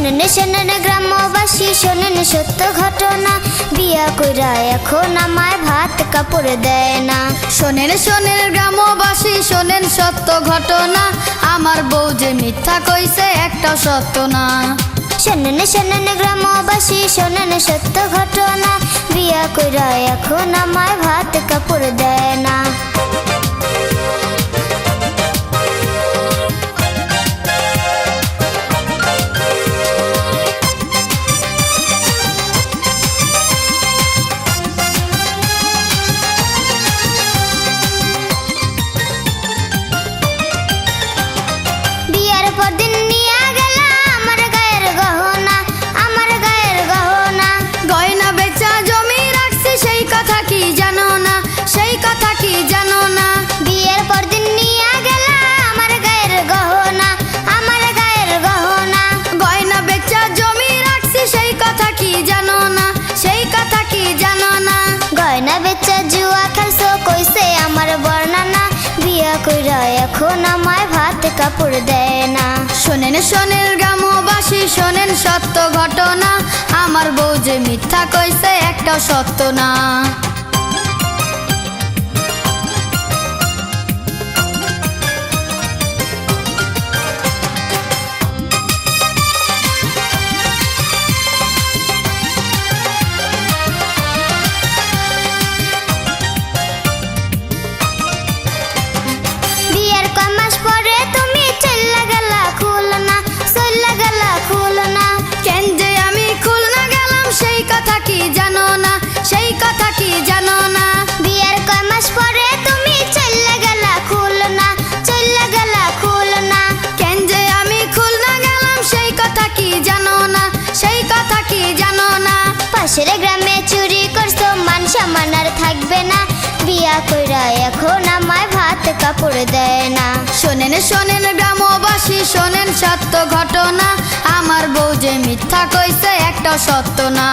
শোনেন শোনেন গ্রামবাসী শোনেন সত্য ঘটনা, বিয়া কইরা এখন আমায় ভাত কাপড় দেয় না। শোনেন শোনেন গ্রামবাসী শোনেন সত্য ঘটনা, আমার বউ যে মিথ্যা কইছে একটাও সত্য না। শোনেন শোনেন গ্রামবাসী শোনেন সত্য ঘটনা, বিয়া কইরা এখন আমায় ভাত কাপড় দেয় না। পরদিন নিয়া গেলা আমার গায়ের গহনা, আমার গায়ের গহনা। গয়না বেচা জমি রাখছি সেই কথা কি জানো না, সেই কথা কি জানো না। বিয়ের পরদিন নিয়া গেলা আমার গায়ের গহনা, আমার গায়ের গহনা। গয়না বেচা জমি রাখছি সেই কথা কি জানো না, সেই কথা কি জানো না। গয়না বেচা জুয়া খেলছো কইছে আমার বর্ণনা, বিয়া কইরা এখন আমায় ভাত কাপড় দেয় না। শোনেন শোনেন গ্রামবাসী শোনেন সত্য ঘটনা, আমার বউ যে মিথ্যা কইছে একটাও সত্য না। বিয়ের কয় মাস পরে তুমি চল্লা গেলা খুলনা, চল্লা গেলা খুলনা। কেন যে আমি খুলনা গেলাম সেই কথা কি জানো না, সেই কথা কি জানো না। বিয়ের কয় মাস পরে তুমি চল্লা গেলা খুলনা, চল্লা গেলা খুলনা। কেন যে আমি খুলনা গেলাম সেই কথা কি জানো না, সেই কথা কি জানো না। পাশের গ্রামে চুরি করছো মান সম্মান আর থাকবে না, বিয়া কইরা এখন আমায় ভাত কাপড় দেয় না। শোনেন শোনেন গ্রামবাসী শোনেন সত্য ঘটনা, আমার বউ যে মিথ্যা কইছে একটাও সত্য না।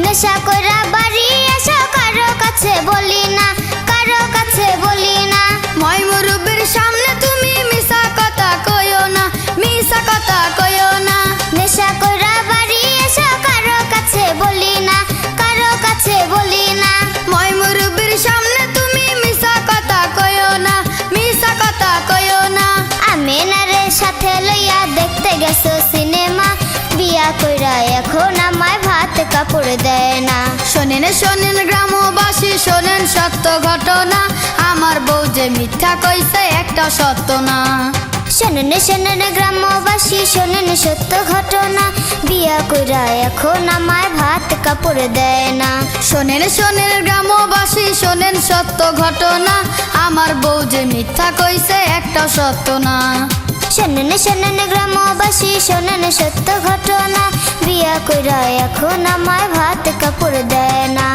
নেশা কইরা বাড়ি এসো কারো কাছে বলি না, কারো কাছে বলি না। মই মুরব্বির সামনে তুমি মিছা কথা কইও না, মিছা কথা কইও না। নেশা কইরা বাড়ি এসো কারো কাছে বলি না, কারো কাছে বলি না। মই মুরব্বির সামনে তুমি মিছা কথা কইও না, মিছা কথা কইও না। আমিনারে সাথে লইয়া দেখতে গেছো সিনেমা, বিয়া কইরা এখন আমায় ভাত কাপড় দেয় না। শোনেন শোনেন গ্রামবাসী শোনেন সত্য ঘটনা, আমার বউ যে মিথ্যা কইছে একটা সত্য না। শোনেন শোনেন গ্রামবাসী শোনেন সত্য ঘটনা, বিয়া কইরা এখন আমায় ভাত কাপড় দেয় না। শোনেন শোনেন গ্রামবাসী শোনেন সত্য ঘটনা, আমার বউ যে মিথ্যা কইছে একটা সত্য না। শোনেন শোনেন গ্রামবাসী শোনেন সত্য ঘটনা, বিয়া কইরা এখন আমায় ভাত কাপড় দেয় না।